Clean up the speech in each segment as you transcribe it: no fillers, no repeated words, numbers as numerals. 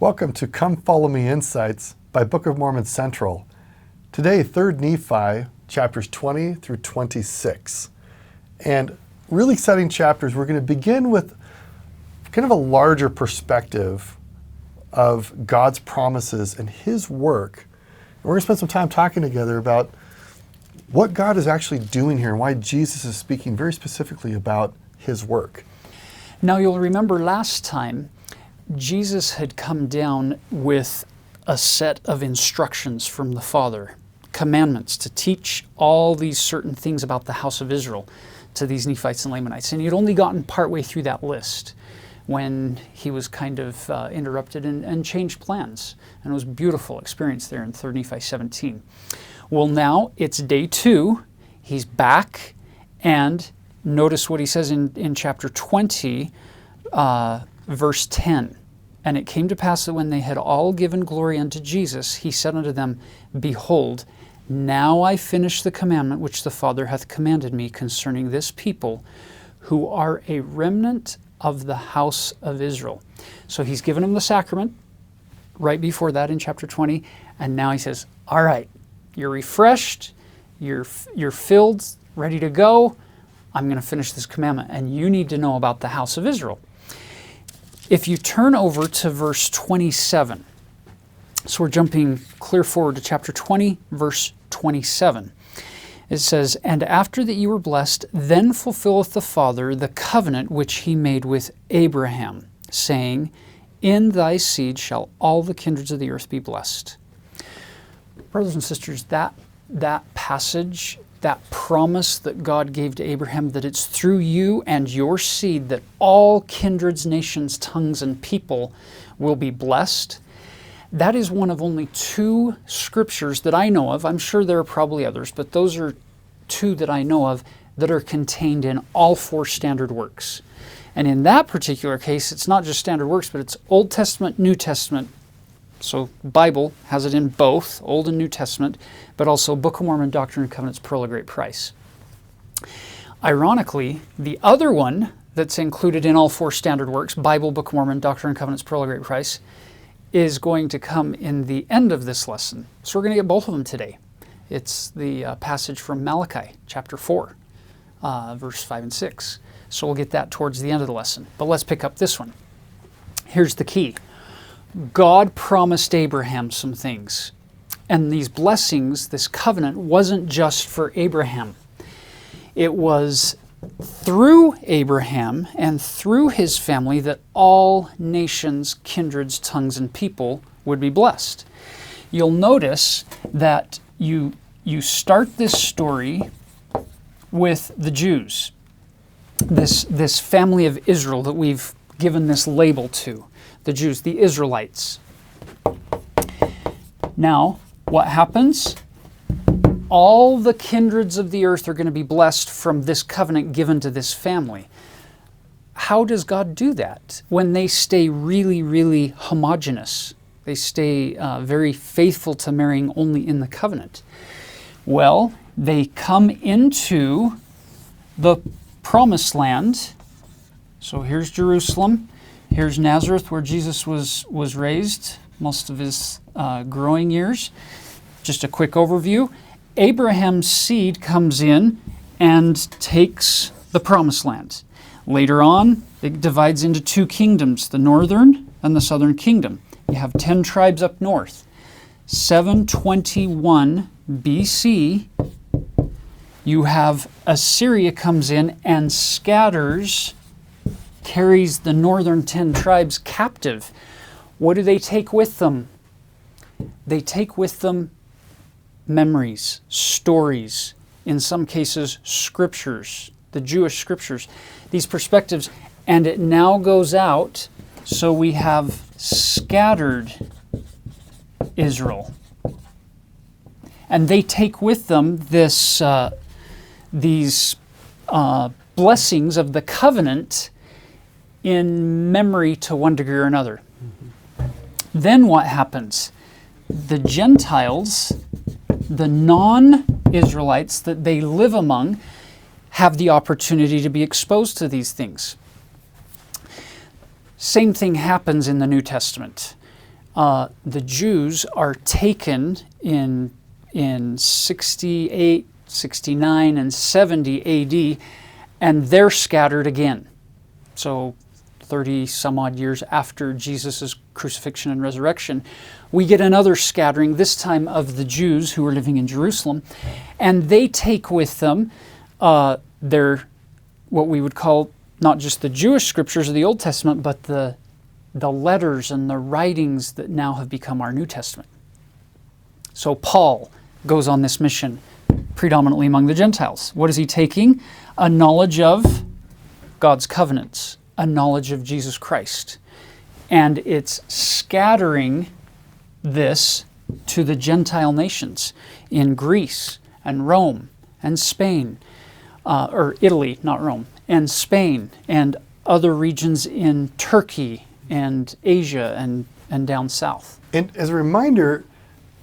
Welcome to Come Follow Me Insights by Book of Mormon Central. Today, 3rd Nephi, chapters 20 through 26. And really exciting chapters. We're going to begin with kind of a larger perspective of God's promises and His work. And we're going to spend some time talking together about what God is actually doing here and why Jesus is speaking very specifically about His work. Now, you'll remember last time, Jesus had come down with a set of instructions from the Father, commandments to teach all these certain things about the house of Israel to these Nephites and Lamanites. And he had only gotten partway through that list when he was kind of interrupted and changed plans. And it was a beautiful experience there in 3rd Nephi 17. Well, now it's day 2. He's back, and notice what he says in chapter 20, verse 10. And it came to pass that when they had all given glory unto Jesus, he said unto them, Behold, now I finish the commandment which the Father hath commanded me concerning this people, who are a remnant of the house of Israel. So he's given them the sacrament right before that in chapter 20, and now he says, all right, you're refreshed, you're filled, ready to go. I'm going to finish this commandment, and you need to know about the house of Israel. If you turn over to verse 27, so we're jumping clear forward to chapter 20, verse 27. It says, And after that you were blessed, then fulfilleth the Father the covenant which he made with Abraham, saying, In thy seed shall all the kindreds of the earth be blessed. Brothers and sisters, that passage, that promise that God gave to Abraham, that it's through you and your seed that all kindreds, nations, tongues, and people will be blessed, that is one of only 2 scriptures that I know of. I'm sure there are probably others, but those are 2 that I know of that are contained in all 4 standard works. And in that particular case, it's not just standard works, but it's Old Testament, New Testament. So Bible has it in both, Old and New Testament, but also Book of Mormon, Doctrine and Covenants, Pearl of Great Price. Ironically, the other one that's included in all 4 standard works, Bible, Book of Mormon, Doctrine and Covenants, Pearl of Great Price, is going to come in the end of this lesson. So we're going to get both of them today. It's the passage from Malachi, chapter 4, verse 5 and 6. So we'll get that towards the end of the lesson. But let's pick up this one. Here's the key. God promised Abraham some things. And these blessings, this covenant, wasn't just for Abraham. It was through Abraham and through his family that all nations, kindreds, tongues, and people would be blessed. You'll notice that you start this story with the Jews, this family of Israel that we've given this label to. The Jews, the Israelites. Now, what happens? All the kindreds of the earth are going to be blessed from this covenant given to this family. How does God do that? When they stay really, really homogeneous. They stay very faithful to marrying only in the covenant. Well, they come into the promised land. So here's Jerusalem. Here's Nazareth, where Jesus was raised most of his growing years. Just a quick overview. Abraham's seed comes in and takes the promised land. Later on, it divides into 2 kingdoms, the northern and the southern kingdom. You have 10 tribes up north. 721 BC, you have Assyria comes in and carries the northern 10 tribes captive. What do they take with them? They take with them memories, stories, in some cases scriptures, the Jewish scriptures, these perspectives, and it now goes out, so we have scattered Israel. And they take with them these blessings of the covenant in memory to one degree or another. Then what happens? The Gentiles, the non-Israelites that they live among, have the opportunity to be exposed to these things. Same thing happens in the New Testament. the Jews are taken in 68, 69, and 70 AD, and they're scattered again. So 30 some odd years after Jesus' crucifixion and resurrection, we get another scattering, this time of the Jews who are living in Jerusalem, and they take with them their, what we would call not just the Jewish scriptures of the Old Testament, but the letters and the writings that now have become our New Testament. So Paul goes on this mission predominantly among the Gentiles. What is he taking? A knowledge of God's covenants, a knowledge of Jesus Christ. And it's scattering this to the Gentile nations in Greece and Rome and Spain, or Italy, not Rome, and Spain and other regions in Turkey and Asia and down south. And as a reminder,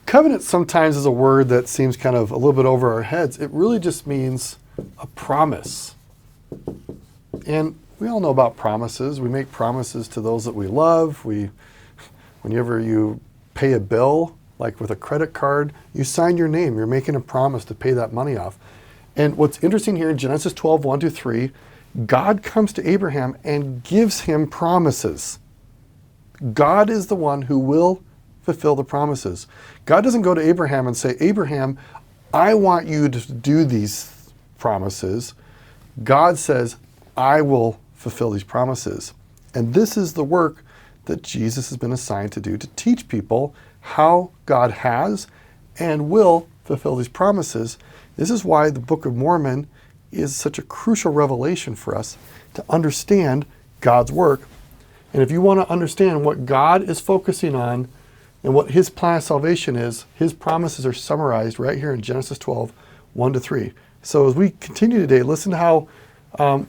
covenant sometimes is a word that seems kind of a little bit over our heads. It really just means a promise. And we all know about promises. We make promises to those that we love. Whenever you pay a bill, like with a credit card, you sign your name. You're making a promise to pay that money off. And what's interesting here in Genesis 12, 1-3, God comes to Abraham and gives him promises. God is the one who will fulfill the promises. God doesn't go to Abraham and say, Abraham, I want you to do these promises. God says, I will fulfill these promises. And this is the work that Jesus has been assigned to do, to teach people how God has and will fulfill these promises. This is why the Book of Mormon is such a crucial revelation for us to understand God's work. And if you want to understand what God is focusing on and what his plan of salvation is, his promises are summarized right here in Genesis 12, 1-3. So as we continue today, listen to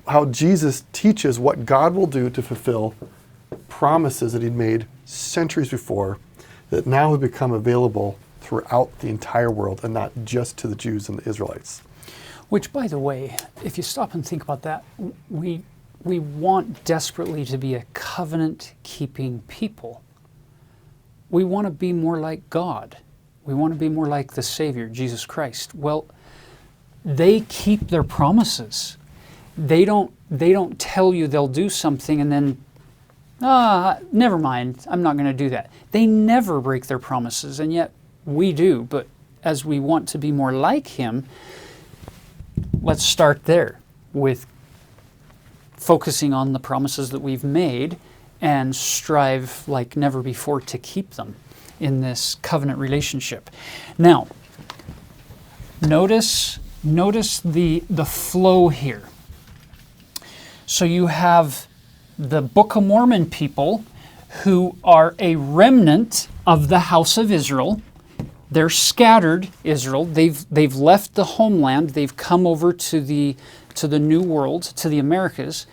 how Jesus teaches what God will do to fulfill promises that he'd made centuries before that now have become available throughout the entire world and not just to the Jews and the Israelites. Which, by the way, if you stop and think about that, we want desperately to be a covenant-keeping people. We want to be more like God. We want to be more like the Savior, Jesus Christ. Well, they keep their promises. They don't tell you they'll do something and then, never mind, I'm not going to do that. They never break their promises, and yet we do. But as we want to be more like him, let's start there with focusing on the promises that we've made and strive like never before to keep them in this covenant relationship. Now, notice the flow here. So you have the Book of Mormon people who are a remnant of the house of Israel. They're scattered Israel. They've left the homeland. They've come over to the New World, to the Americas.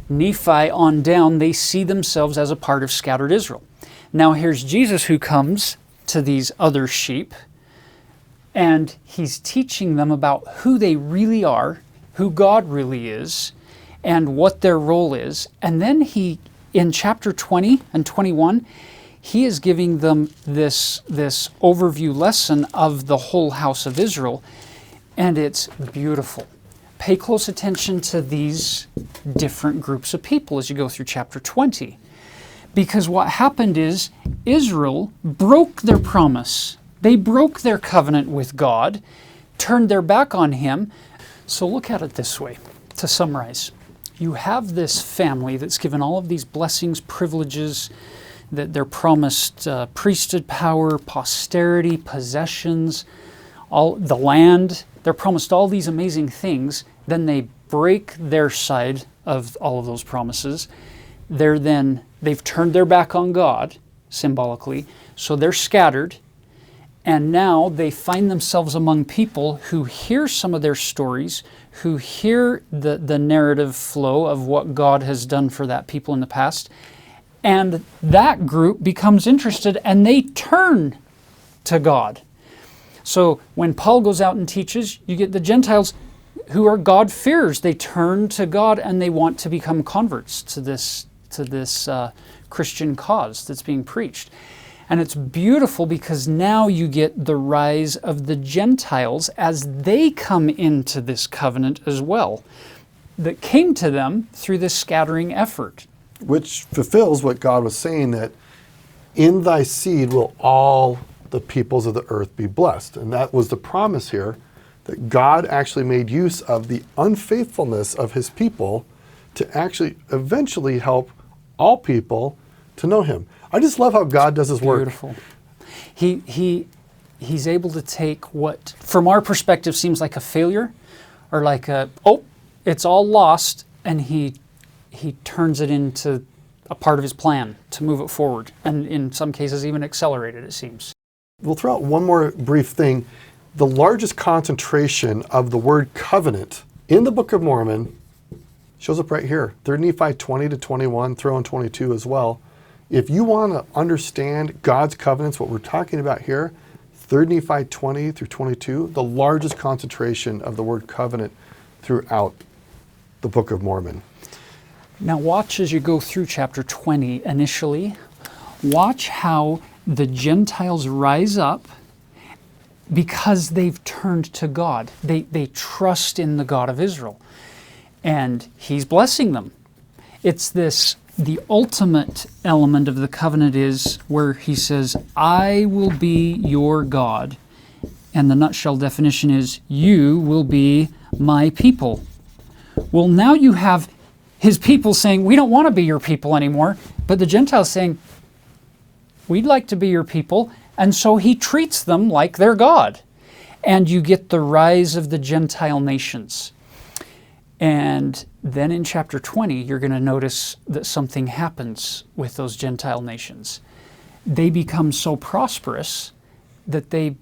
Nephi on down, they see themselves as a part of scattered Israel. Now here's Jesus who comes to these other sheep, and he's teaching them about who they really are, who God really is, and what their role is. And then he, in chapter 20 and 21, he is giving them this overview lesson of the whole house of Israel, and it's beautiful. Pay close attention to these different groups of people as you go through chapter 20. Because what happened is Israel broke their promise. They broke their covenant with God, turned their back on him. So look at it this way, to summarize. You have this family that's given all of these blessings, privileges, that they're promised priesthood power, posterity, possessions, all the land. They're promised all these amazing things. Then they break their side of all of those promises. They've turned their back on God, symbolically, so they're scattered. And now they find themselves among people who hear some of their stories, who hear the narrative flow of what God has done for that people in the past. And that group becomes interested and they turn to God. So when Paul goes out and teaches, you get the Gentiles who are God-fearers. They turn to God and they want to become converts to this Christian cause that's being preached. And it's beautiful because now you get the rise of the Gentiles as they come into this covenant as well, that came to them through this scattering effort. Which fulfills what God was saying, that in thy seed will all the peoples of the earth be blessed. And that was the promise here, that God actually made use of the unfaithfulness of his people to actually eventually help all people to know him. I just love how God does his work. Beautiful. He's able to take what, from our perspective, seems like a failure, or like it's all lost, and he turns it into a part of his plan to move it forward, and in some cases even accelerate it, it seems. We'll throw out one more brief thing. The largest concentration of the word covenant in the Book of Mormon shows up right here. 3 Nephi 20 to 21, throw in 22 as well. If you want to understand God's covenants, what we're talking about here, 3 Nephi 20 through 22, the largest concentration of the word covenant throughout the Book of Mormon. Now watch as you go through chapter 20 initially. Watch how the Gentiles rise up because they've turned to God. They trust in the God of Israel. And he's blessing them. It's the ultimate element of the covenant is where he says, I will be your God. And the nutshell definition is, you will be my people. Well, now you have his people saying, we don't want to be your people anymore. But the Gentiles saying, we'd like to be your people. And so he treats them like their God. And you get the rise of the Gentile nations. And then in chapter 20, you're going to notice that something happens with those Gentile nations. They become so prosperous that they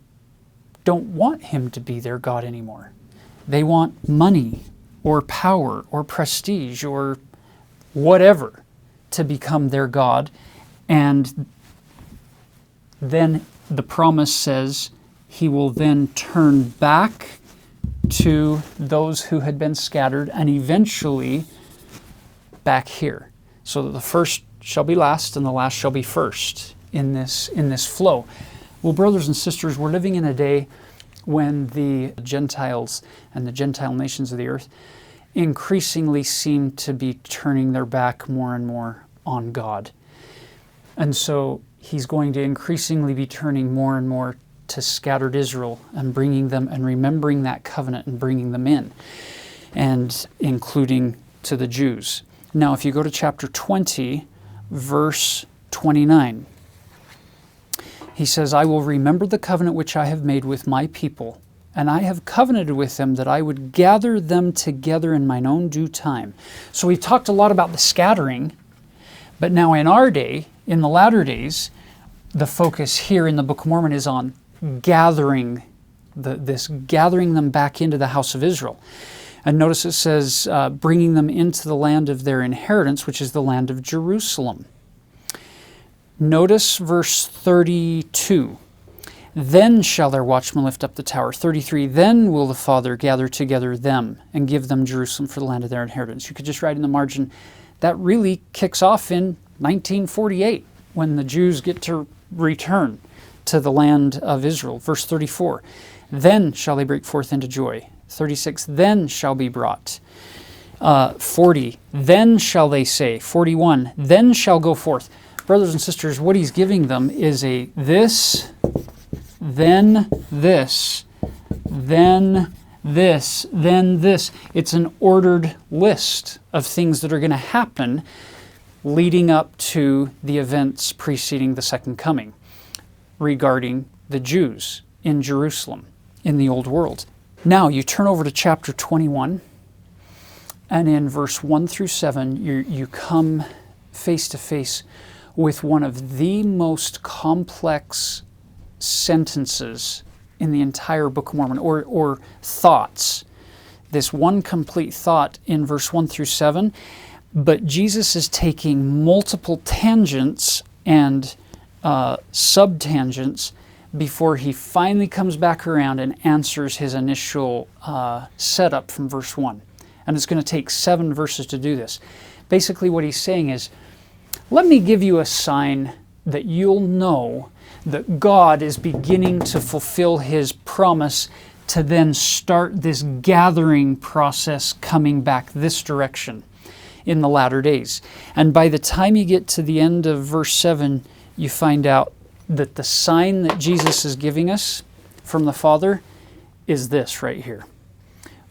don't want him to be their God anymore. They want money or power or prestige or whatever to become their God. And then the promise says he will then turn back to those who had been scattered, and eventually back here, so that the first shall be last and the last shall be first in this flow. Well, brothers and sisters, we're living in a day when the Gentiles and the Gentile nations of the earth increasingly seem to be turning their back more and more on God. And so he's going to increasingly be turning more and more to scattered Israel and bringing them and remembering that covenant and bringing them in, and including to the Jews. Now, if you go to chapter 20, verse 29, he says, I will remember the covenant which I have made with my people, and I have covenanted with them that I would gather them together in mine own due time. So we've talked a lot about the scattering, but now in our day, in the latter days, the focus here in the Book of Mormon is on gathering gathering them back into the house of Israel. And notice it says, bringing them into the land of their inheritance, which is the land of Jerusalem. Notice verse 32. Then shall their watchmen lift up the tower. 33. Then will the Father gather together them and give them Jerusalem for the land of their inheritance. You could just write in the margin, that really kicks off in 1948 when the Jews get to return to the land of Israel. Verse 34, then shall they break forth into joy. 36, then shall be brought. 40, then shall they say. 41, then shall go forth. Brothers and sisters, what he's giving them is a this, then this, then this, then this. It's an ordered list of things that are going to happen leading up to the events preceding the second coming, regarding the Jews in Jerusalem in the old world. Now you turn over to chapter 21, and in verse 1 through 7 you come face to face with one of the most complex sentences in the entire Book of Mormon, or thoughts. This one complete thought in verse 1 through 7, but Jesus is taking multiple tangents and subtangents before he finally comes back around and answers his initial setup from verse 1. And it's going to take 7 verses to do this. Basically what he's saying is, Let me give you a sign that you'll know that God is beginning to fulfill His promise to then start this gathering process coming back this direction in the latter days. And by the time you get to the end of verse 7, you find out that the sign that Jesus is giving us from the Father is this right here.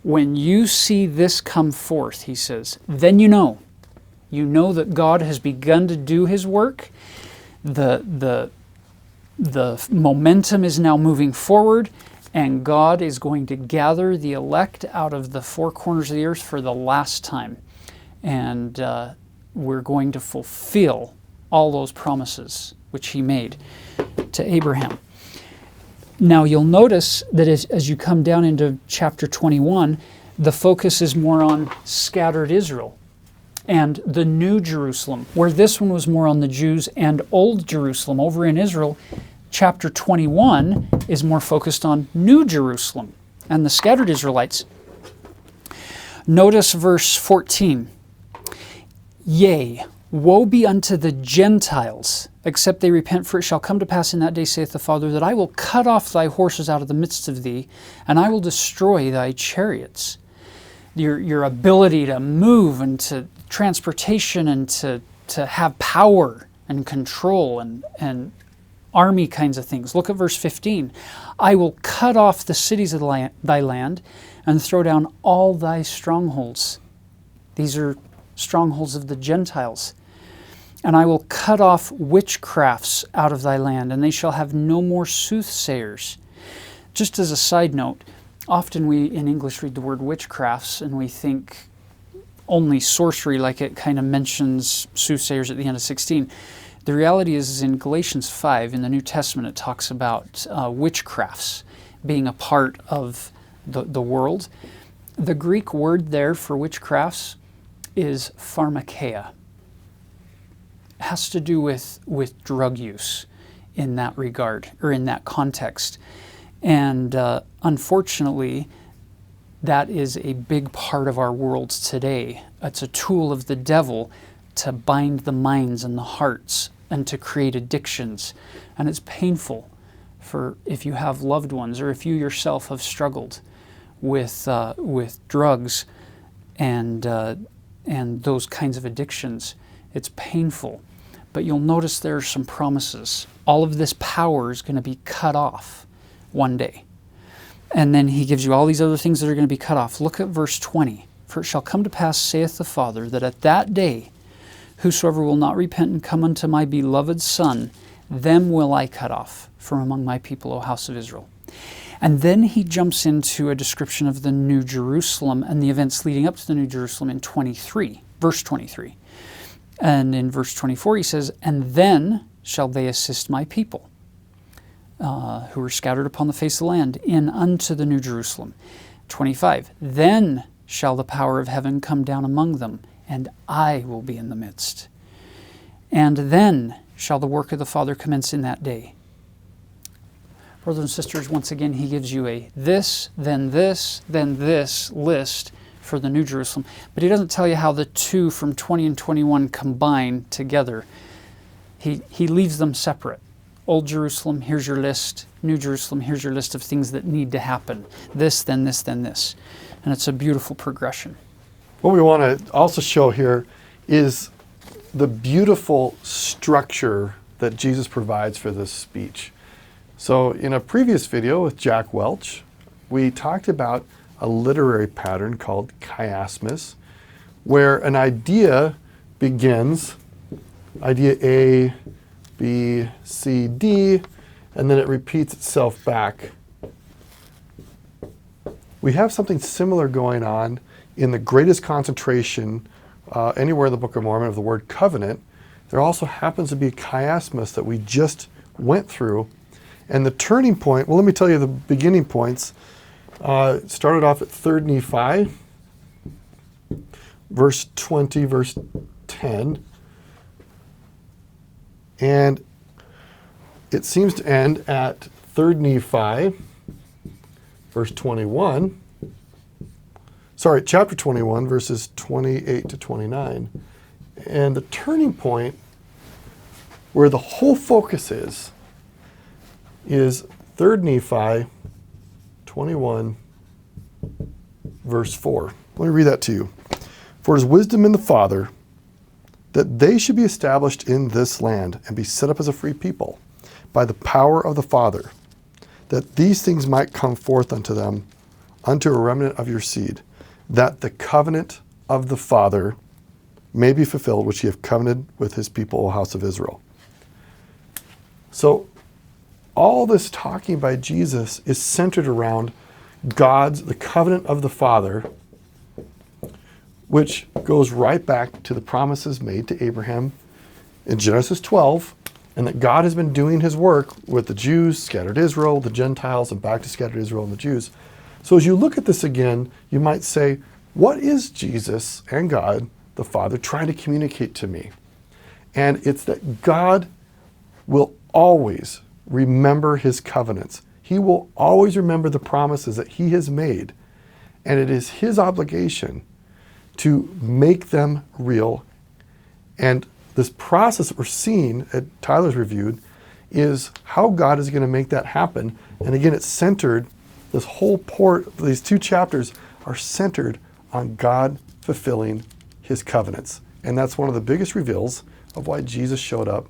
When you see this come forth, he says, then you know that God has begun to do His work. The momentum is now moving forward, and God is going to gather the elect out of the four corners of the earth for the last time. And we're going to fulfill all those promises which He made to Abraham. Now you'll notice that as you come down into chapter 21, the focus is more on scattered Israel and the New Jerusalem, where this one was more on the Jews and Old Jerusalem. Over in Israel, chapter 21 is more focused on New Jerusalem and the scattered Israelites. Notice verse 14. Yea, woe be unto the Gentiles, except they repent, for it shall come to pass in that day, saith the Father, that I will cut off thy horses out of the midst of thee, and I will destroy thy chariots. Your ability to move and to transportation and to have power and control and army kinds of things. Look at verse 15. I will cut off the cities of thy land and throw down all thy strongholds. These are strongholds of the Gentiles. And I will cut off witchcrafts out of thy land, and they shall have no more soothsayers. Just as a side note, often we in English read the word witchcrafts and we think only sorcery, like it kind of mentions soothsayers at the end of 16. The reality is in Galatians 5 in the New Testament it talks about witchcrafts being a part of the world. The Greek word there for witchcrafts is pharmakeia. It has to do with drug use in that regard, or in that context. And unfortunately, that is a big part of our world today. It's a tool of the devil to bind the minds and the hearts and to create addictions. And it's painful for if you have loved ones or if you yourself have struggled with drugs and those kinds of addictions. It's painful. But you'll notice there are some promises. All of this power is going to be cut off one day. And then he gives you all these other things that are going to be cut off. Look at verse 20. For it shall come to pass, saith the Father, that at that day whosoever will not repent and come unto my beloved Son, them will I cut off from among my people, O house of Israel. And then he jumps into a description of the New Jerusalem and the events leading up to the New Jerusalem in 23, verse 23. And in verse 24 he says, and then shall they assist my people, who are scattered upon the face of the land, in unto the New Jerusalem. 25, then shall the power of heaven come down among them, and I will be in the midst. And then shall the work of the Father commence in that day. Brothers and sisters, once again, he gives you a this, then this, then this list for the New Jerusalem. But he doesn't tell you how the two from 20 and 21 combine together. He leaves them separate. Old Jerusalem, here's your list. New Jerusalem, here's your list of things that need to happen. This, then this, then this. And it's a beautiful progression. What we want to also show here is the beautiful structure that Jesus provides for this speech. So in a previous video with Jack Welch, we talked about a literary pattern called chiasmus, where an idea begins, idea A, B, C, D, and then it repeats itself back. We have something similar going on in the greatest concentration anywhere in the Book of Mormon of the word covenant. There also happens to be a chiasmus that we just went through. And the turning point, well, let me tell you the beginning points. It started off at 3 Nephi, verse 20, verse 10. And it seems to end at 3 Nephi, verse 21. Sorry, chapter 21, verses 28 to 29. And the turning point where the whole focus is 3 Nephi 21, verse 4. Let me read that to you. For it is wisdom in the Father that they should be established in this land and be set up as a free people by the power of the Father, that these things might come forth unto them, unto a remnant of your seed, that the covenant of the Father may be fulfilled, which he hath covenanted with his people, O house of Israel. So all this talking by Jesus is centered around the covenant of the Father, which goes right back to the promises made to Abraham in Genesis 12, and that God has been doing his work with the Jews, scattered Israel, the Gentiles, and back to scattered Israel and the Jews. So as you look at this again, you might say, what is Jesus and God, the Father, trying to communicate to me? And it's that God will always remember his covenants. He will always remember the promises that he has made. And it is his obligation to make them real. And this process that we're seeing, that Tyler's reviewed, is how God is going to make that happen. And again, it's centered, this whole these 2 chapters are centered on God fulfilling his covenants. And that's one of the biggest reveals of why Jesus showed up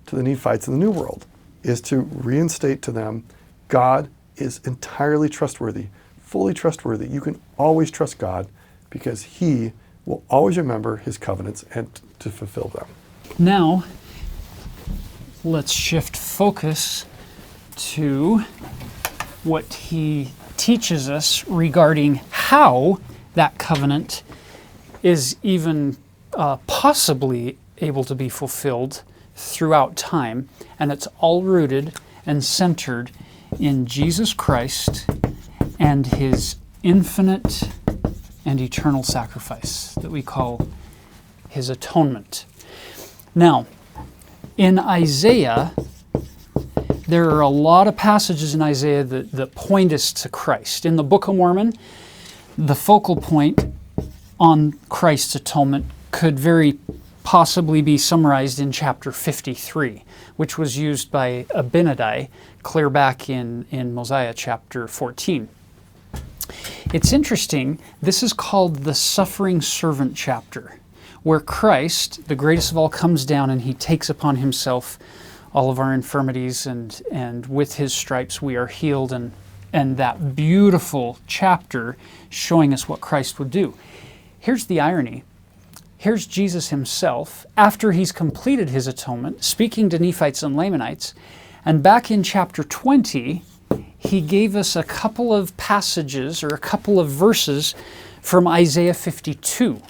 to the Nephites in the New World, is to reinstate to them, God is entirely trustworthy, fully trustworthy. You can always trust God because he will always remember his covenants and to fulfill them. Now, let's shift focus to what he teaches us regarding how that covenant is even possibly able to be fulfilled throughout time, and it's all rooted and centered in Jesus Christ and his infinite and eternal sacrifice that we call his atonement. Now, in Isaiah, there are a lot of passages in Isaiah that point us to Christ. In the Book of Mormon, the focal point on Christ's atonement could very possibly be summarized in chapter 53, which was used by Abinadi clear back in Mosiah chapter 14. It's interesting, this is called the suffering servant chapter, where Christ, the greatest of all, comes down and he takes upon himself all of our infirmities, and with his stripes we are healed, and that beautiful chapter showing us what Christ would do. Here's the irony. Here's Jesus himself, after he's completed his atonement, speaking to Nephites and Lamanites, and back in chapter 20, he gave us a couple of passages or a couple of verses from Isaiah 52.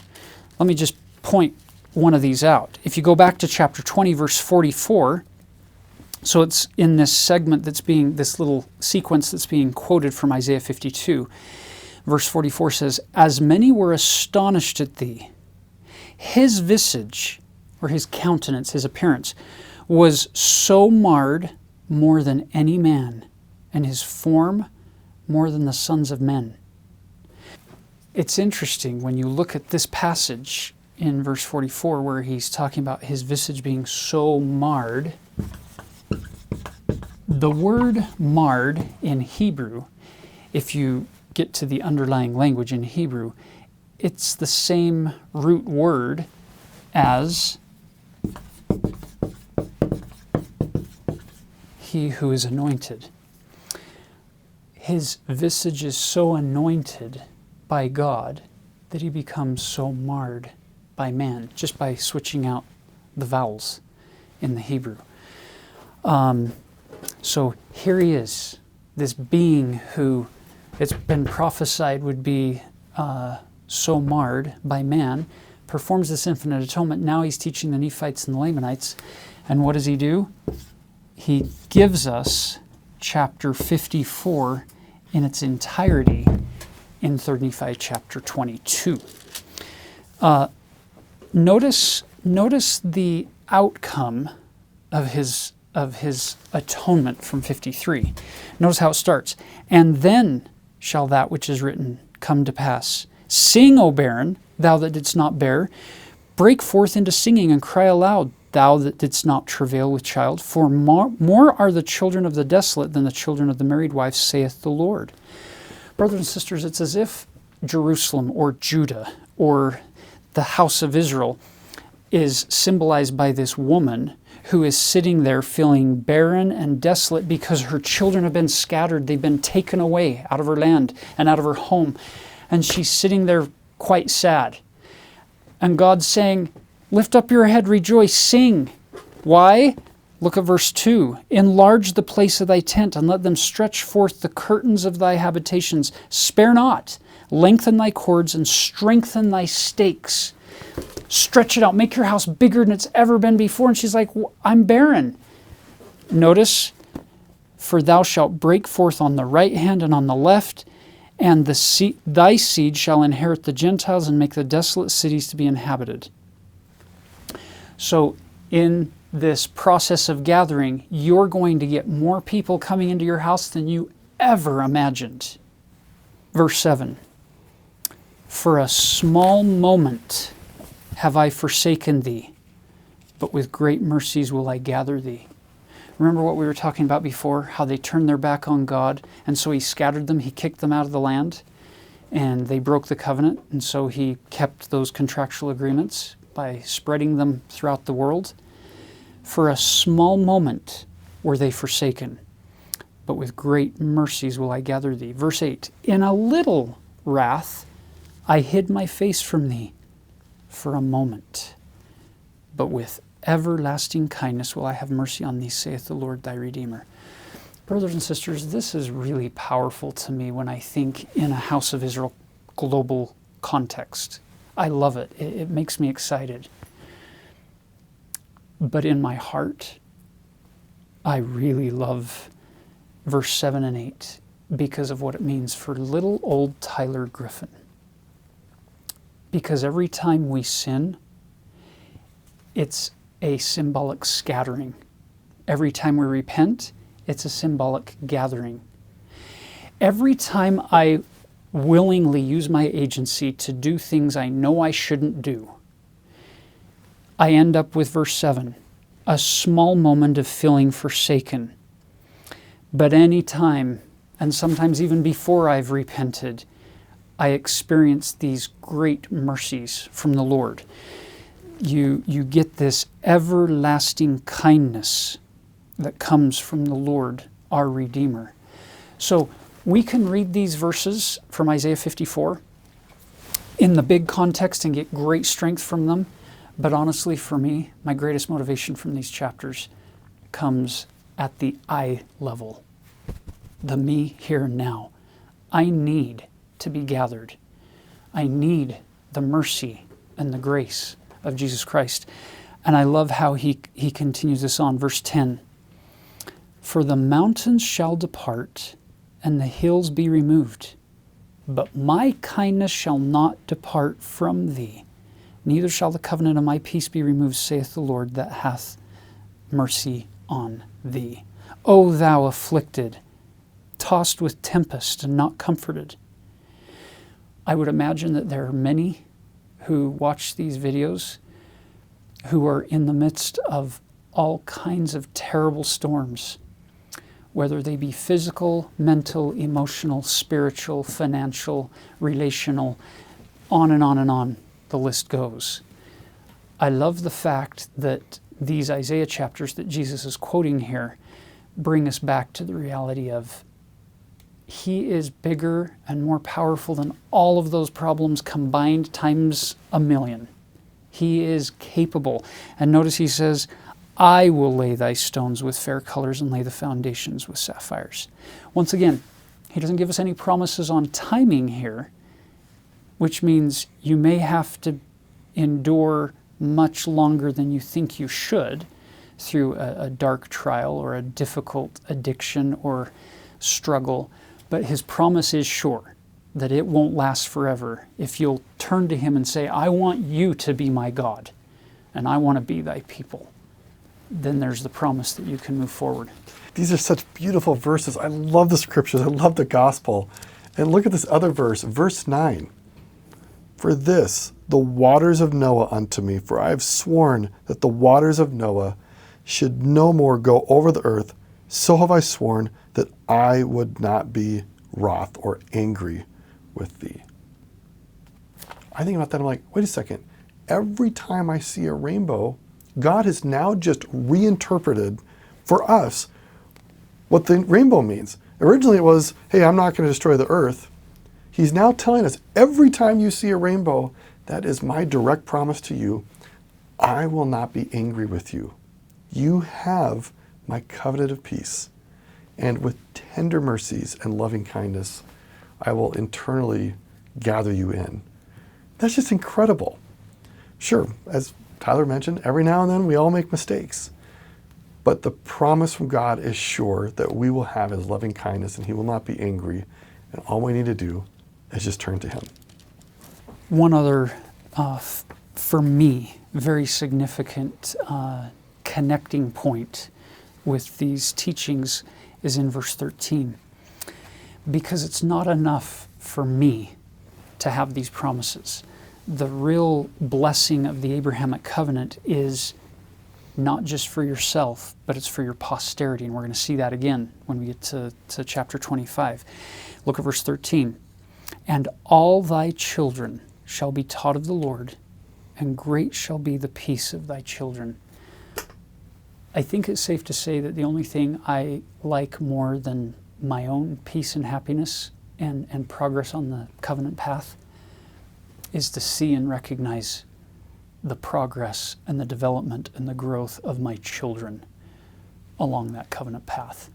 Let me just point one of these out. If you go back to chapter 20, verse 44, so it's in this segment this little sequence that's being quoted from Isaiah 52. Verse 44 says, "As many were astonished at thee, his visage," or his countenance, his appearance, "was so marred more than any man, and his form more than the sons of men." It's interesting when you look at this passage in verse 44 where he's talking about his visage being so marred. The word marred in Hebrew, if you get to the underlying language in Hebrew, it's the same root word as he who is anointed. His visage is so anointed by God that he becomes so marred by man, just by switching out the vowels in the Hebrew. So here he is, this being who it's been prophesied would be so marred by man, performs this infinite atonement. Now he's teaching the Nephites and the Lamanites. And what does he do? He gives us chapter 54 in its entirety in 3 Nephi chapter 22. Notice the outcome of his atonement from 53. Notice how it starts. "And then shall that which is written come to pass. Sing, O barren, thou that didst not bear. Break forth into singing and cry aloud, thou that didst not travail with child? For more are the children of the desolate than the children of the married wife, saith the Lord. Brothers and sisters, it's as if Jerusalem or Judah or the house of Israel is symbolized by this woman who is sitting there feeling barren and desolate because her children have been scattered. They've been taken away out of her land and out of her home. And she's sitting there quite sad. And God's saying, lift up your head, rejoice, sing. Why? Look at verse 2. Enlarge the place of thy tent, and let them stretch forth the curtains of thy habitations. Spare not. Lengthen thy cords, and strengthen thy stakes. Stretch it out. Make your house bigger than it's ever been before. And she's like, I'm barren. Notice, for thou shalt break forth on the right hand and on the left, and thy seed shall inherit the Gentiles and make the desolate cities to be inhabited. So in this process of gathering, you're going to get more people coming into your house than you ever imagined. Verse 7, for a small moment have I forsaken thee, but with great mercies will I gather thee. Remember what we were talking about before, how they turned their back on God, and so he scattered them, he kicked them out of the land, and they broke the covenant, and so he kept those contractual agreements by spreading them throughout the world. For a small moment were they forsaken, but with great mercies will I gather thee. Verse 8, in a little wrath I hid my face from thee for a moment, but with everlasting kindness will I have mercy on thee, saith the Lord thy Redeemer. Brothers and sisters, this is really powerful to me when I think in a House of Israel global context. I love it. It makes me excited. But in my heart, I really love verse 7 and 8 because of what it means for little old Tyler Griffin. Because every time we sin, it's a symbolic scattering. Every time we repent, it's a symbolic gathering. Every time I willingly use my agency to do things I know I shouldn't do, I end up with verse 7, a small moment of feeling forsaken. But any time, and sometimes even before I've repented, I experience these great mercies from the Lord. You get this everlasting kindness that comes from the Lord, our Redeemer. So we can read these verses from Isaiah 54 in the big context and get great strength from them. But honestly, for me, my greatest motivation from these chapters comes at the I level, the me here and now. I need to be gathered. I need the mercy and the grace of Jesus Christ. And I love how he continues this on, verse 10. For the mountains shall depart, and the hills be removed, but my kindness shall not depart from thee, neither shall the covenant of my peace be removed, saith the Lord that hath mercy on thee. O thou afflicted, tossed with tempest and not comforted. I would imagine that there are many who watch these videos who are in the midst of all kinds of terrible storms, whether they be physical, mental, emotional, spiritual, financial, relational, on and on and on the list goes. I love the fact that these Isaiah chapters that Jesus is quoting here bring us back to the reality of He is bigger and more powerful than all of those problems combined times a million. He is capable. And notice he says, I will lay thy stones with fair colors and lay the foundations with sapphires. Once again, he doesn't give us any promises on timing here, which means you may have to endure much longer than you think you should through a dark trial or a difficult addiction or struggle. But his promise is sure that it won't last forever if you'll turn to him and say, I want you to be my God, and I want to be thy people. Then there's the promise that you can move forward. These are such beautiful verses. I love the scriptures. I love the gospel. And look at this other verse, verse 9. For this the waters of Noah unto me, for I have sworn that the waters of Noah should no more go over the earth. So have I sworn that I would not be wroth or angry with thee. I think about that, I'm like, wait a second. Every time I see a rainbow, God has now just reinterpreted for us what the rainbow means. Originally it was, hey, I'm not going to destroy the earth. He's now telling us, every time you see a rainbow, that is my direct promise to you. I will not be angry with you. You have my covenant of peace. And with tender mercies and loving kindness, I will internally gather you in. That's just incredible. Sure, as Tyler mentioned, every now and then we all make mistakes. But the promise from God is sure that we will have his loving kindness and he will not be angry. And all we need to do is just turn to him. One other, for me, very significant connecting point with these teachings is in verse 13. Because it's not enough for me to have these promises. The real blessing of the Abrahamic covenant is not just for yourself, but it's for your posterity. And we're going to see that again when we get to chapter 25. Look at verse 13. And all thy children shall be taught of the Lord, and great shall be the peace of thy children. I think it's safe to say that the only thing I like more than my own peace and happiness and progress on the covenant path is to see and recognize the progress and the development and the growth of my children along that covenant path.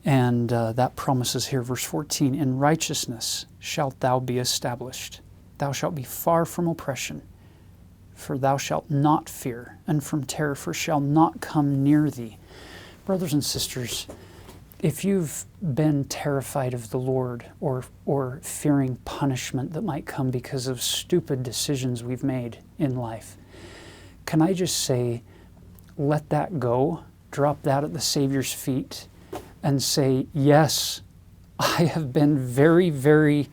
And that promises here, verse 14, in righteousness shalt thou be established. Thou shalt be far from oppression, for thou shalt not fear, and from terror, for shall not come near thee. Brothers and sisters, if you've been terrified of the Lord or fearing punishment that might come because of stupid decisions we've made in life, can I just say, let that go, drop that at the Savior's feet, and say, yes, I have been very, very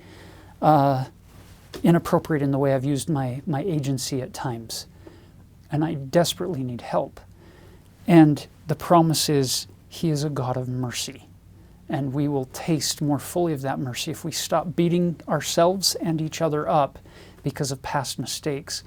inappropriate in the way I've used my agency at times, and I desperately need help. And the promise is, he is a God of mercy, and we will taste more fully of that mercy if we stop beating ourselves and each other up because of past mistakes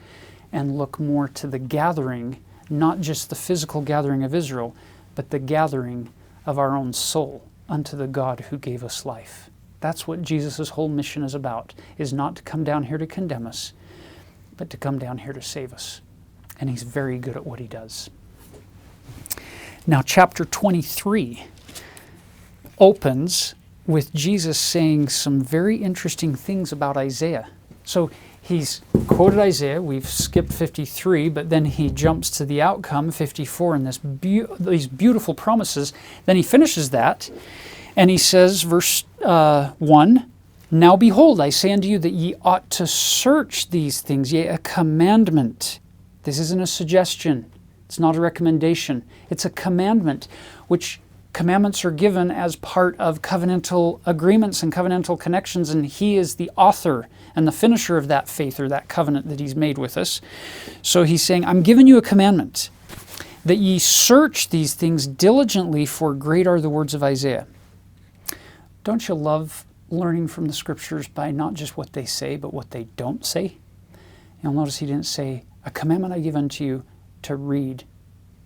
and look more to the gathering, not just the physical gathering of Israel, but the gathering of our own soul unto the God who gave us life. That's what Jesus' whole mission is about, is not to come down here to condemn us, but to come down here to save us. And he's very good at what he does. Now, chapter 23 opens with Jesus saying some very interesting things about Isaiah. So he's quoted Isaiah, we've skipped 53, but then he jumps to the outcome, 54, and these beautiful promises. Then he finishes that, and he says, verse 1, Now behold, I say unto you that ye ought to search these things, yea, a commandment. This isn't a suggestion. It's not a recommendation. It's a commandment, which commandments are given as part of covenantal agreements and covenantal connections, and he is the author and the finisher of that faith or that covenant that he's made with us. So he's saying, I'm giving you a commandment, that ye search these things diligently, for great are the words of Isaiah. Don't you love learning from the scriptures by not just what they say, but what they don't say? You'll notice he didn't say, a commandment I give unto you to read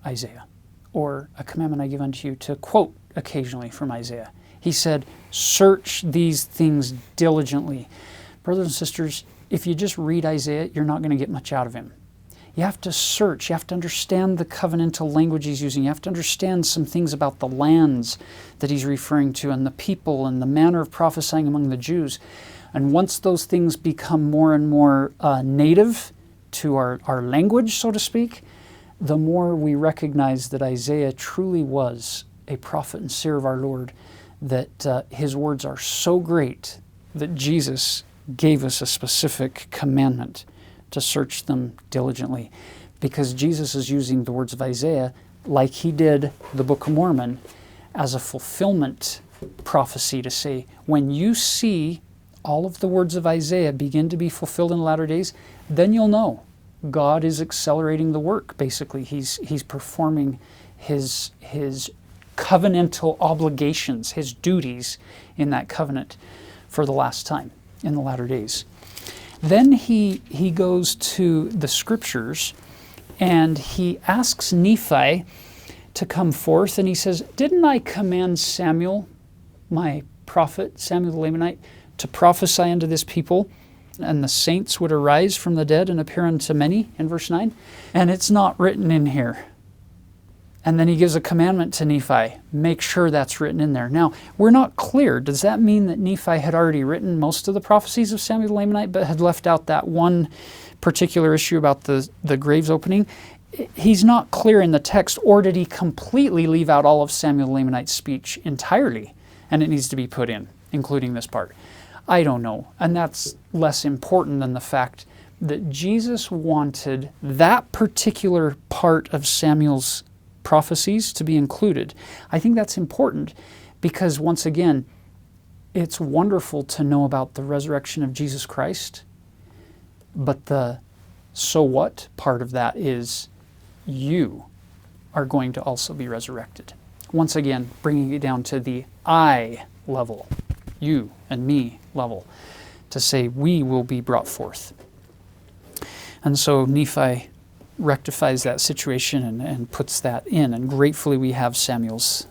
Isaiah, or a commandment I give unto you to quote occasionally from Isaiah. He said, search these things diligently. Brothers and sisters, if you just read Isaiah, you're not going to get much out of him. You have to search. You have to understand the covenantal language he's using. You have to understand some things about the lands that he's referring to and the people and the manner of prophesying among the Jews. And once those things become more and more native to our language, so to speak, the more we recognize that Isaiah truly was a prophet and seer of our Lord, that his words are so great that Jesus gave us a specific commandment to search them diligently, because Jesus is using the words of Isaiah, like he did the Book of Mormon, as a fulfillment prophecy to say, when you see all of the words of Isaiah begin to be fulfilled in the latter days, then you'll know God is accelerating the work. Basically, He's performing His covenantal obligations, His duties in that covenant for the last time in the latter days. Then he goes to the Scriptures and he asks Nephi to come forth, and he says, "Didn't I command Samuel, my prophet, Samuel the Lamanite, to prophesy unto this people, and the saints would arise from the dead and appear unto many," in verse 9? And it's not written in here. And then he gives a commandment to Nephi, make sure that's written in there. Now, we're not clear. Does that mean that Nephi had already written most of the prophecies of Samuel the Lamanite, but had left out that one particular issue about the graves opening? He's not clear in the text. Or did he completely leave out all of Samuel the Lamanite's speech entirely, and it needs to be put in, including this part? I don't know. And that's less important than the fact that Jesus wanted that particular part of Samuel's prophecies to be included. I think that's important because, once again, it's wonderful to know about the resurrection of Jesus Christ, but the so what part of that is you are going to also be resurrected. Once again, bringing it down to the I level, you and me level, to say we will be brought forth. And so Nephi rectifies that situation and puts that in, and gratefully we have Samuel's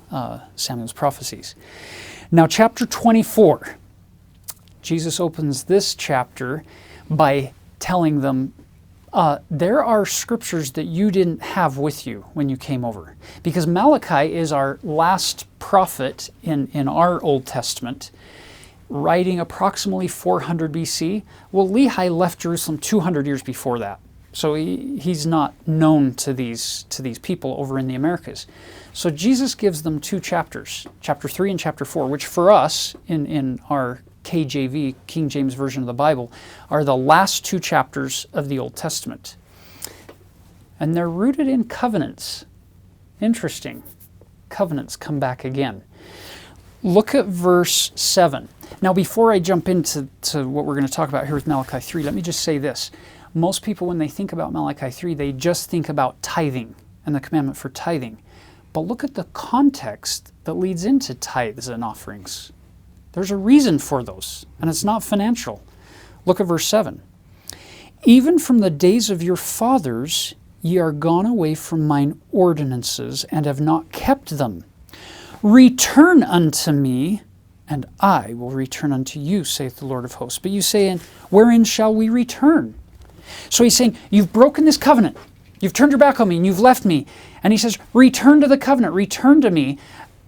prophecies. Now, chapter 24, Jesus opens this chapter by telling them, there are scriptures that you didn't have with you when you came over. Because Malachi is our last prophet in our Old Testament, writing approximately 400 BC. Well, Lehi left Jerusalem 200 years before that. So he's not known to these people over in the Americas. So Jesus gives them two chapters, chapter 3 and chapter 4, which for us, in our KJV, King James Version of the Bible, are the last two chapters of the Old Testament. And they're rooted in covenants. Interesting. Covenants come back again. Look at verse 7. Now, before I jump into what we're going to talk about here with Malachi 3, let me just say this. Most people, when they think about Malachi 3, they just think about tithing and the commandment for tithing. But look at the context that leads into tithes and offerings. There's a reason for those, and it's not financial. Look at verse 7. Even from the days of your fathers ye are gone away from mine ordinances, and have not kept them. Return unto me, and I will return unto you, saith the Lord of hosts. But you say, wherein shall we return? So he's saying, you've broken this covenant. You've turned your back on me and you've left me. And he says, return to the covenant, return to me.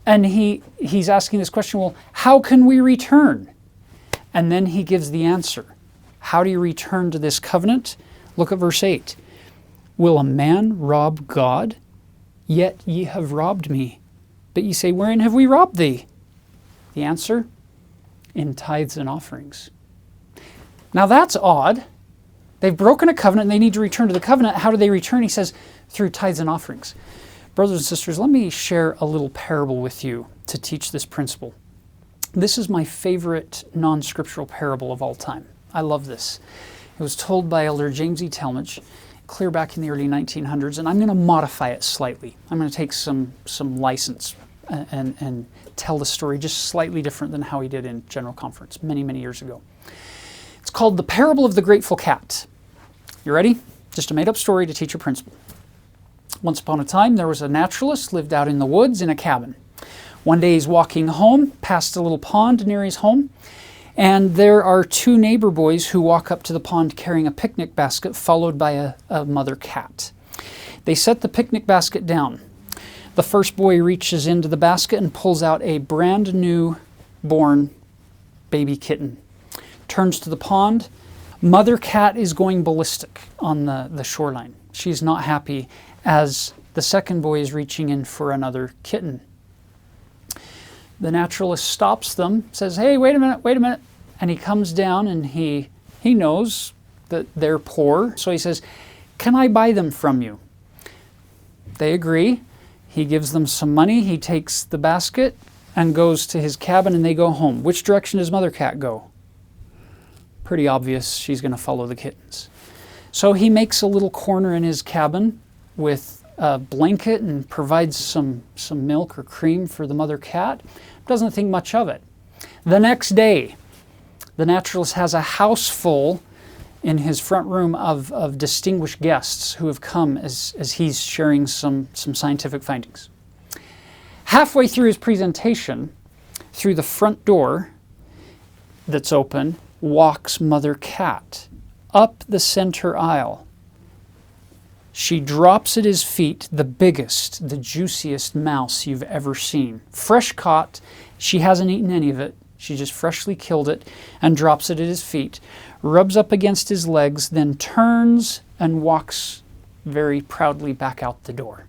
And he's asking this question, well, how can we return? And then he gives the answer. How do you return to this covenant? Look at verse 8. Will a man rob God? Yet ye have robbed me. But ye say, wherein have we robbed thee? The answer, in tithes and offerings. Now that's odd. They've broken a covenant and they need to return to the covenant. How do they return? He says, through tithes and offerings. Brothers and sisters, let me share a little parable with you to teach this principle. This is my favorite non-scriptural parable of all time. I love this. It was told by Elder James E. Talmage clear back in the early 1900s, and I'm going to modify it slightly. I'm going to take some license and tell the story just slightly different than how he did in General Conference many, many years ago. It's called The Parable of the Grateful Cat. You ready? Just a made-up story to teach a principle. Once upon a time, there was a naturalist lived out in the woods in a cabin. One day he's walking home, past a little pond near his home, and there are two neighbor boys who walk up to the pond carrying a picnic basket, followed by a mother cat. They set the picnic basket down. The first boy reaches into the basket and pulls out a brand new born baby kitten. Turns to the pond. Mother cat is going ballistic on the shoreline. She's not happy as the second boy is reaching in for another kitten. The naturalist stops them, says, hey, wait a minute. And he comes down and he knows that they're poor. So he says, can I buy them from you? They agree. He gives them some money. He takes the basket and goes to his cabin and they go home. Which direction does Mother Cat go? Pretty obvious she's going to follow the kittens. So he makes a little corner in his cabin with a blanket and provides some milk or cream for the mother cat. Doesn't think much of it. The next day, the naturalist has a house full in his front room of distinguished guests who have come as he's sharing some scientific findings. Halfway through his presentation, through the front door that's open, walks Mother Cat up the center aisle. She drops at his feet the biggest, the juiciest mouse you've ever seen. Fresh caught. She hasn't eaten any of it. She just freshly killed it and drops it at his feet, rubs up against his legs, then turns and walks very proudly back out the door.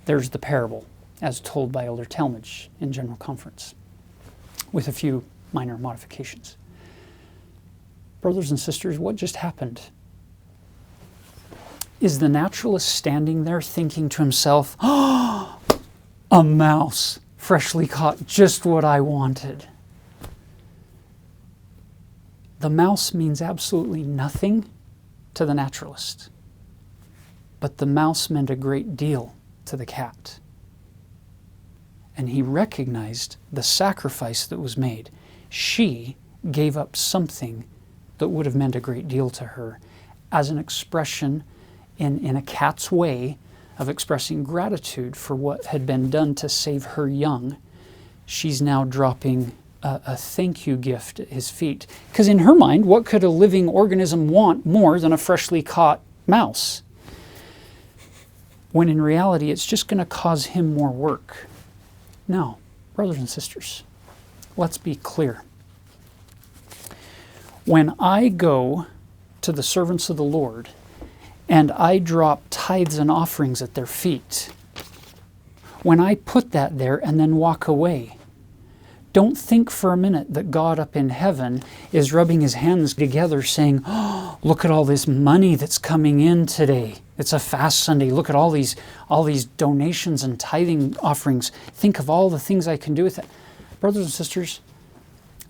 There's the parable as told by Elder Talmage in General Conference, with a few minor modifications. Brothers and sisters, what just happened? Is the naturalist standing there thinking to himself, "Oh, a mouse, freshly caught, just what I wanted"? The mouse means absolutely nothing to the naturalist, but the mouse meant a great deal to the cat. And he recognized the sacrifice that was made. She gave up something that would have meant a great deal to her as an expression in a cat's way of expressing gratitude for what had been done to save her young. She's now dropping a thank you gift at his feet. Because in her mind, what could a living organism want more than a freshly caught mouse? When in reality, it's just going to cause him more work. Now, brothers and sisters, let's be clear. When I go to the servants of the Lord and I drop tithes and offerings at their feet, when I put that there and then walk away, don't think for a minute that God up in heaven is rubbing his hands together saying, "Oh, look at all this money that's coming in today. It's a fast Sunday. Look at all these donations and tithing offerings. Think of all the things I can do with it." Brothers and sisters,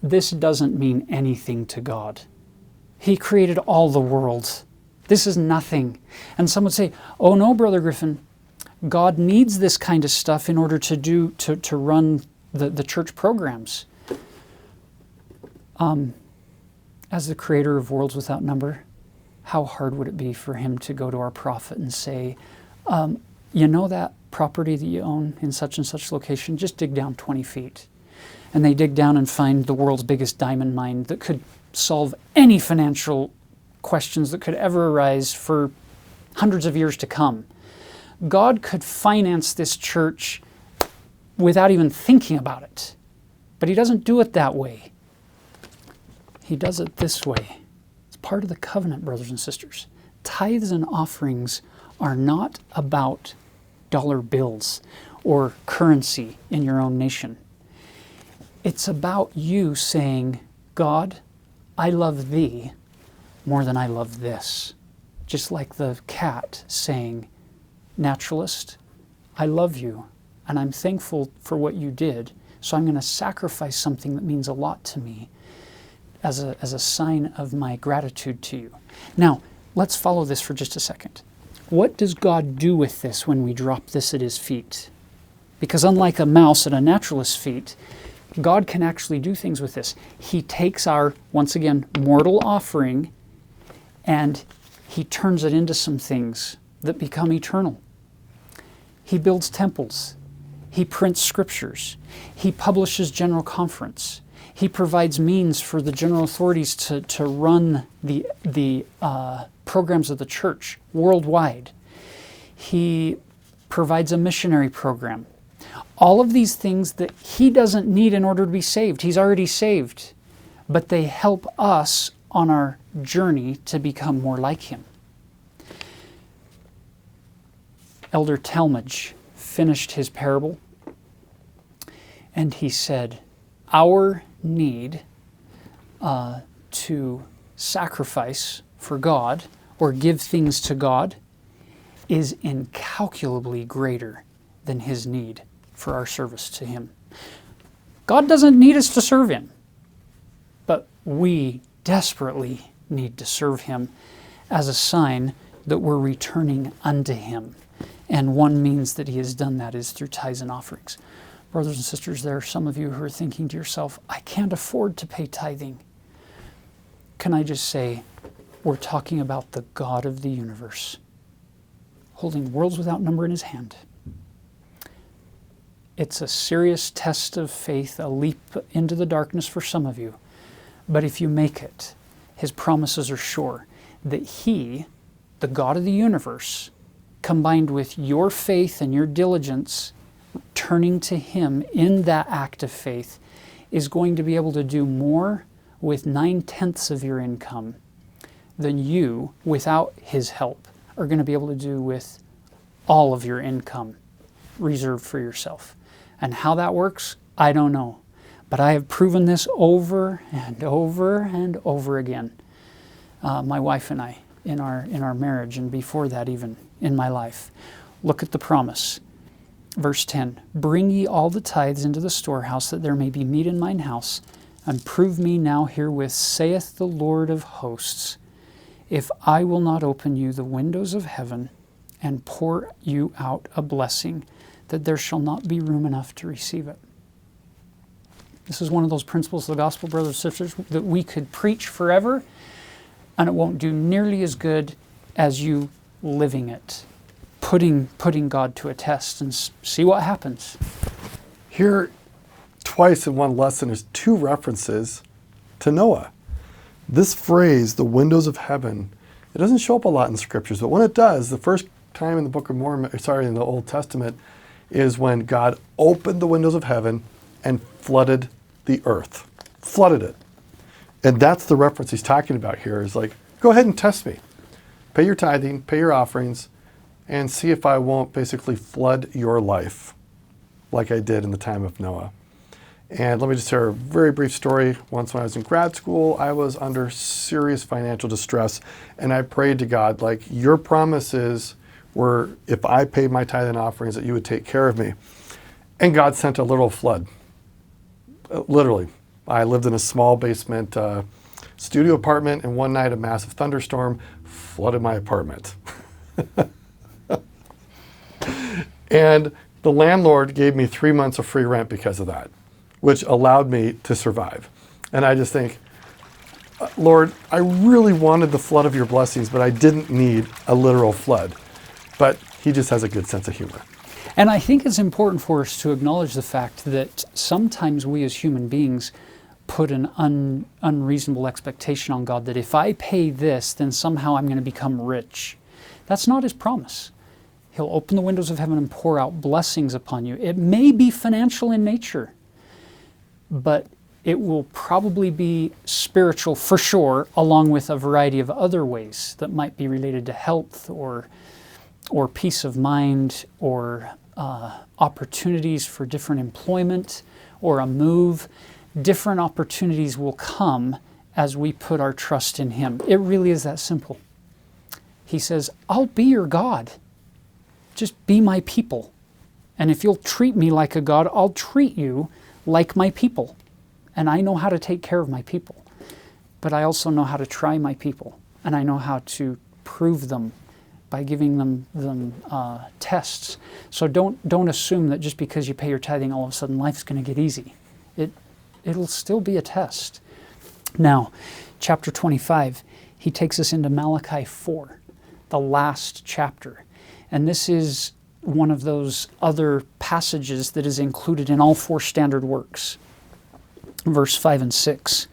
this doesn't mean anything to God. He created all the world. This is nothing. And some would say, "Oh no, Brother Griffin, God needs this kind of stuff in order to run the church programs." As the creator of worlds without number, how hard would it be for him to go to our prophet and say, "You know that property that you own in such and such location? Just dig down 20 feet. And they dig down and find the world's biggest diamond mine that could solve any financial questions that could ever arise for hundreds of years to come. God could finance this church without even thinking about it. But he doesn't do it that way. He does it this way. It's part of the covenant, brothers and sisters. Tithes and offerings are not about dollar bills or currency in your own nation. It's about you saying, "God, I love thee more than I love this." Just like the cat saying, "Naturalist, I love you and I'm thankful for what you did, so I'm going to sacrifice something that means a lot to me as a sign of my gratitude to you." Now, let's follow this for just a second. What does God do with this when we drop this at his feet? Because unlike a mouse at a naturalist's feet, God can actually do things with this. He takes our, once again, mortal offering and he turns it into some things that become eternal. He builds temples. He prints scriptures. He publishes General Conference. He provides means for the general authorities to run the programs of the church worldwide. He provides a missionary program. All of these things that he doesn't need in order to be saved. He's already saved. But they help us on our journey to become more like him. Elder Talmage finished his parable, and he said, our need to sacrifice for God or give things to God is incalculably greater than his need for our service to him. God doesn't need us to serve him, but we desperately need to serve Him as a sign that we're returning unto Him. And one means that He has done that is through tithes and offerings. Brothers and sisters, there are some of you who are thinking to yourself, I can't afford to pay tithing. Can I just say, we're talking about the God of the universe, holding worlds without number in His hand. It's a serious test of faith, a leap into the darkness for some of you. But if you make it, His promises are sure that He, the God of the universe, combined with your faith and your diligence, turning to Him in that act of faith, is going to be able to do more with 9/10 of your income than you, without His help, are going to be able to do with all of your income reserved for yourself. And how that works, I don't know. But I have proven this over and over and over again. My wife and I, in our marriage, and before that even in my life. Look at the promise. Verse 10, bring ye all the tithes into the storehouse, that there may be meat in mine house, and prove me now herewith, saith the Lord of hosts, if I will not open you the windows of heaven, and pour you out a blessing, that there shall not be room enough to receive it. This is one of those principles of the gospel, brothers and sisters, that we could preach forever, and it won't do nearly as good as you living it, putting God to a test, and see what happens. Here, twice in one lesson, there's two references to Noah. This phrase, the windows of heaven, it doesn't show up a lot in scriptures, but when it does, the first time in the Book of Mormon, in the Old Testament, is when God opened the windows of heaven and flooded the earth. Flooded it. And that's the reference he's talking about here, is like, go ahead and test me. Pay your tithing, pay your offerings, and see if I won't basically flood your life like I did in the time of Noah. And let me just share a very brief story. Once when I was in grad school, I was under serious financial distress, and I prayed to God, like, your promises were, if I paid my tithe and offerings, that you would take care of me. And God sent a literal flood. Literally. I lived in a small basement studio apartment, and one night a massive thunderstorm flooded my apartment. And the landlord gave me 3 months of free rent because of that, which allowed me to survive. And I just think, Lord, I really wanted the flood of your blessings, but I didn't need a literal flood. But He just has a good sense of humor. And I think it's important for us to acknowledge the fact that sometimes we as human beings put an unreasonable expectation on God, that if I pay this, then somehow I'm going to become rich. That's not His promise. He'll open the windows of heaven and pour out blessings upon you. It may be financial in nature, but it will probably be spiritual for sure, along with a variety of other ways that might be related to health or peace of mind, or opportunities for different employment or a move. Different opportunities will come as we put our trust in Him. It really is that simple. He says, I'll be your God. Just be my people. And if you'll treat me like a God, I'll treat you like my people. And I know how to take care of my people. But I also know how to try my people. And I know how to prove them by giving them tests. So don't assume that just because you pay your tithing, all of a sudden life's going to get easy. It'll still be a test. Now, chapter 25, he takes us into Malachi 4, the last chapter. And this is one of those other passages that is included in all 4 standard works. Verse 5 and 6.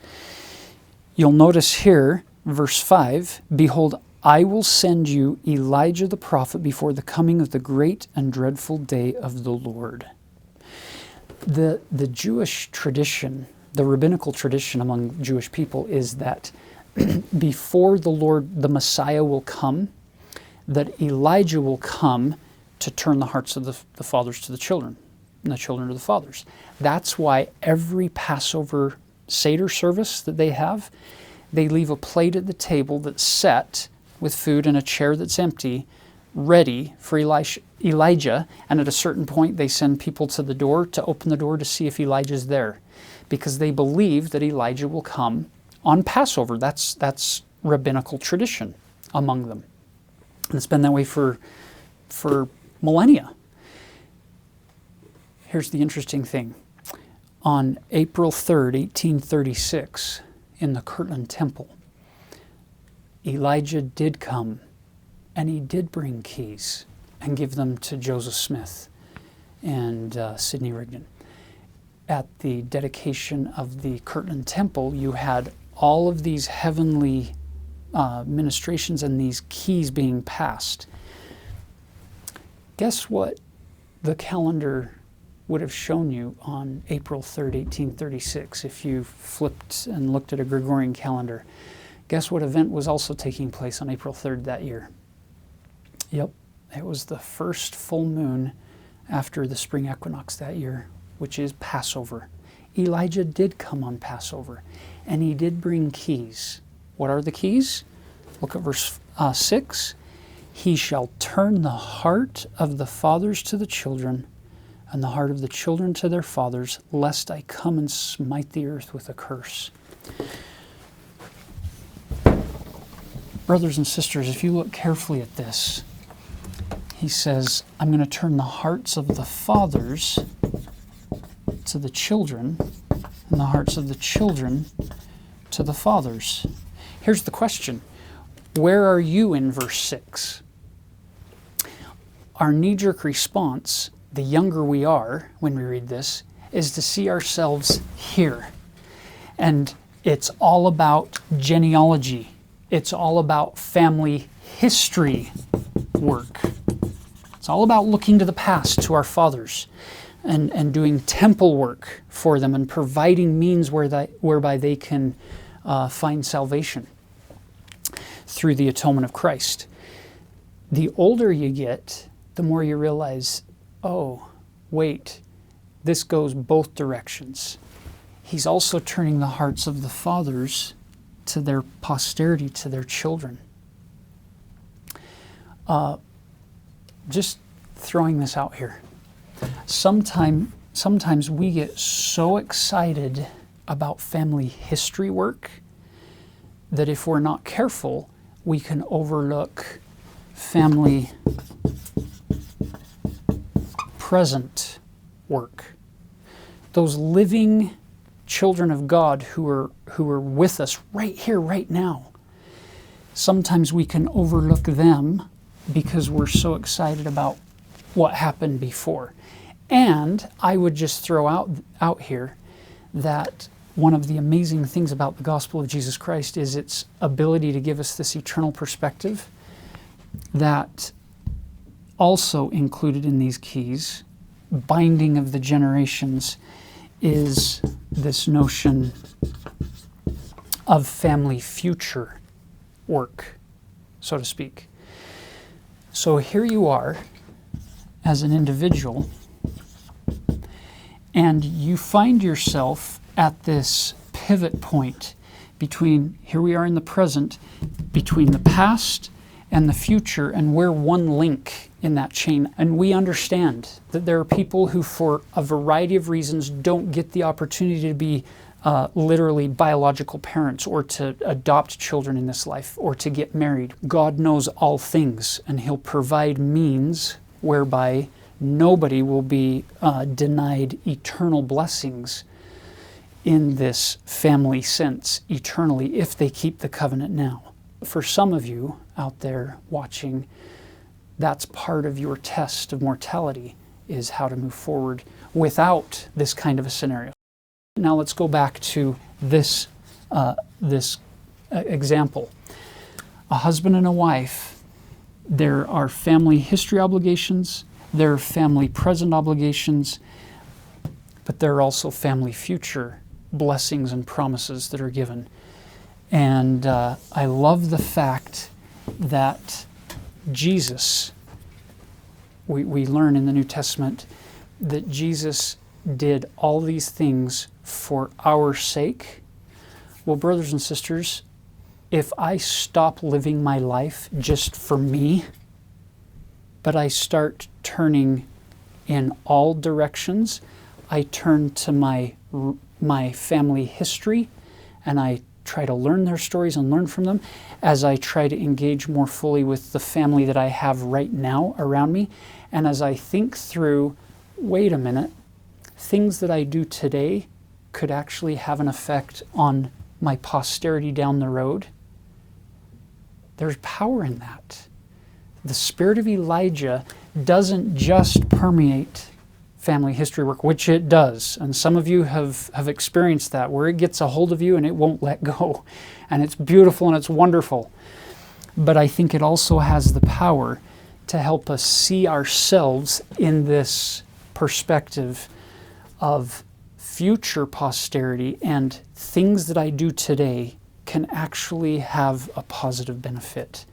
You'll notice here, verse 5, behold, I will send you Elijah the prophet before the coming of the great and dreadful day of the Lord. The Jewish tradition, the rabbinical tradition among Jewish people, is that before the Lord, the Messiah will come, that Elijah will come to turn the hearts of the fathers to the children, and the children to the fathers. That's why every Passover Seder service that they have, they leave a plate at the table that's set with food and a chair that's empty, ready for Elijah, and at a certain point they send people to the door to open the door to see if Elijah's there, because they believe that Elijah will come on Passover. That's rabbinical tradition among them. And it's been that way for millennia. Here's the interesting thing. On April 3rd, 1836, in the Kirtland Temple, Elijah did come, and he did bring keys and give them to Joseph Smith and Sidney Rigdon. At the dedication of the Kirtland Temple, you had all of these heavenly ministrations and these keys being passed. Guess what the calendar would have shown you on April 3rd, 1836, if you flipped and looked at a Gregorian calendar? Guess what event was also taking place on April 3rd that year? Yep, it was the first full moon after the spring equinox that year, which is Passover. Elijah did come on Passover, and he did bring keys. What are the keys? Look at verse 6. He shall turn the heart of the fathers to the children, and the heart of the children to their fathers, lest I come and smite the earth with a curse. Brothers and sisters, if you look carefully at this, he says, I'm going to turn the hearts of the fathers to the children, and the hearts of the children to the fathers. Here's the question. Where are you in verse 6? Our knee-jerk response, the younger we are when we read this, is to see ourselves here. And it's all about genealogy. It's all about family history work. It's all about looking to the past, to our fathers, and doing temple work for them and providing means whereby they can find salvation through the atonement of Christ. The older you get, the more you realize, oh, wait, this goes both directions. He's also turning the hearts of the fathers to their posterity, to their children. Just throwing this out here. Sometimes we get so excited about family history work that if we're not careful, we can overlook family present work. Those living children of God who are with us right here, right now. Sometimes we can overlook them because we're so excited about what happened before. And I would just throw out here that one of the amazing things about the gospel of Jesus Christ is its ability to give us this eternal perspective that also included in these keys, binding of the generations, is this notion of family future work, so to speak. So here you are as an individual, and you find yourself at this pivot point between, here we are in the present, between the past and the future, and we're one link in that chain. And we understand that there are people who, for a variety of reasons, don't get the opportunity to be literally biological parents or to adopt children in this life or to get married. God knows all things, and He'll provide means whereby nobody will be denied eternal blessings in this family sense eternally if they keep the covenant now. For some of you out there watching, that's part of your test of mortality, is how to move forward without this kind of a scenario. Now let's go back to this example. A husband and a wife, there are family history obligations, there are family present obligations, but there are also family future blessings and promises that are given. And I love the fact that Jesus, we learn in the New Testament that Jesus did all these things for our sake. Well, brothers and sisters, if I stop living my life just for me, but I start turning in all directions. I turn to my family history, and I try to learn their stories and learn from them as I try to engage more fully with the family that I have right now around me. And as I think through, wait a minute, things that I do today could actually have an effect on my posterity down the road. There's power in that. The spirit of Elijah doesn't just permeate family history work, which it does. And some of you have experienced that, where it gets a hold of you and it won't let go. And it's beautiful and it's wonderful. But I think it also has the power to help us see ourselves in this perspective of future posterity, and things that I do today can actually have a positive benefit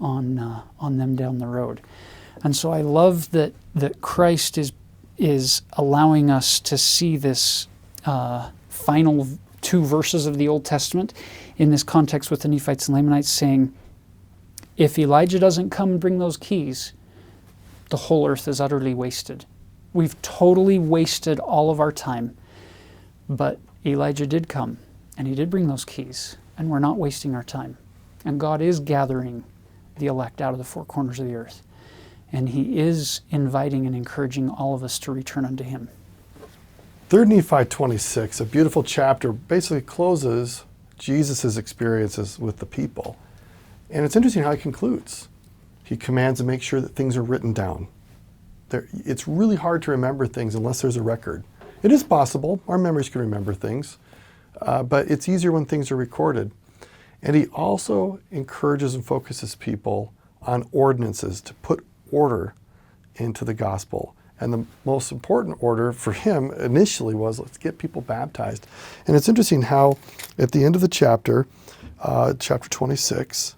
on them down the road. And so I love that Christ is allowing us to see this final 2 verses of the Old Testament in this context with the Nephites and Lamanites, saying, if Elijah doesn't come and bring those keys, the whole earth is utterly wasted. We've totally wasted all of our time. But Elijah did come, and he did bring those keys, and we're not wasting our time. And God is gathering the elect out of the 4 corners of the earth. And he is inviting and encouraging all of us to return unto him. 3 Nephi 26, a beautiful chapter, basically closes Jesus' experiences with the people. And it's interesting how he concludes. He commands to make sure that things are written down. It's really hard to remember things unless there's a record. It is possible. Our memories can remember things. But it's easier when things are recorded. And he also encourages and focuses people on ordinances to put order into the gospel. And the most important order for him initially was, let's get people baptized. And it's interesting how at the end of the chapter, chapter 26,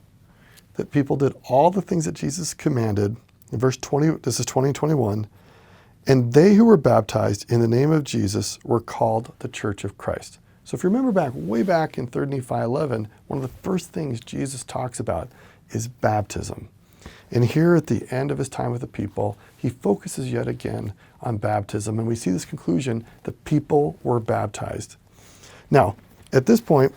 that people did all the things that Jesus commanded. In verse 20, this is 20 and 21, and they who were baptized in the name of Jesus were called the Church of Christ. So if you remember way back in 3 Nephi 11, one of the first things Jesus talks about is baptism. And here at the end of his time with the people, he focuses yet again on baptism. And we see this conclusion that people were baptized. Now, at this point,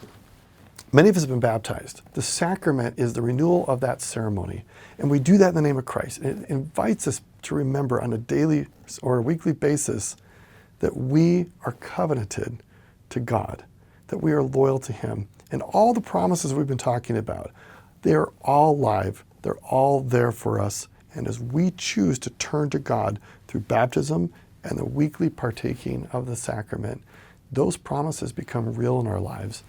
many of us have been baptized. The sacrament is the renewal of that ceremony. And we do that in the name of Christ. And it invites us to remember on a daily or a weekly basis that we are covenanted to God, that we are loyal to him. And all the promises we've been talking about, they're all live. They're all there for us. And as we choose to turn to God through baptism and the weekly partaking of the sacrament, those promises become real in our lives.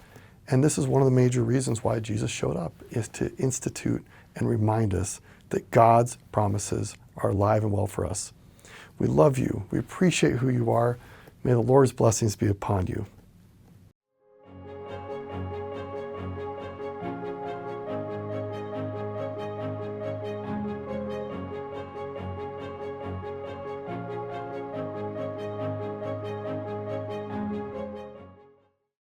And this is one of the major reasons why Jesus showed up, is to institute and remind us that God's promises are alive and well for us. We love you. We appreciate who you are. May the Lord's blessings be upon you.